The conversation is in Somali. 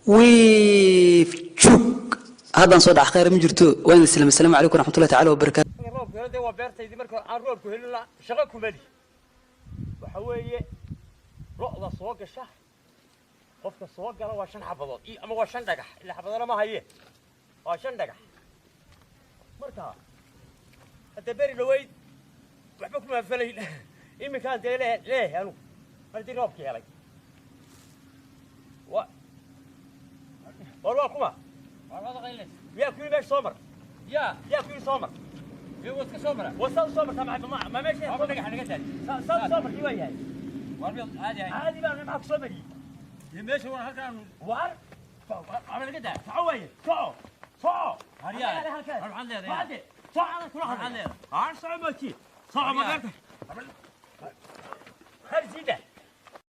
ويف شوك هذا صدع خير من جرتو وين السلام عليكم ورحمة الله تعالى وبركاته. roobku hada waa beertaydii marka aan roobku helin la shaqo kuma li waxa weeye ro'da soo gasha qofka soo gala waa 5 xabadood ama waa 5 dhagax ila xabadana ma haye waa 5 dhagax marka hada bari dhaweyd waxba kuma falay imika aan deelay anu hadii roobku helay waa kuma waa qaylis yaa ku meesh soo mar yaa ku soo mar وصل صومرة وصل صومرة ما ماشي أقول لك إحنا قتل صل صومرة شو هي واربيض هذه بقى معك صومري يمشي ورا هالكلام وار عمل كده تعوي صع هريان أروح عندي بعدين صع أنا كل واحد عندي صع ما قلت صع ما قلت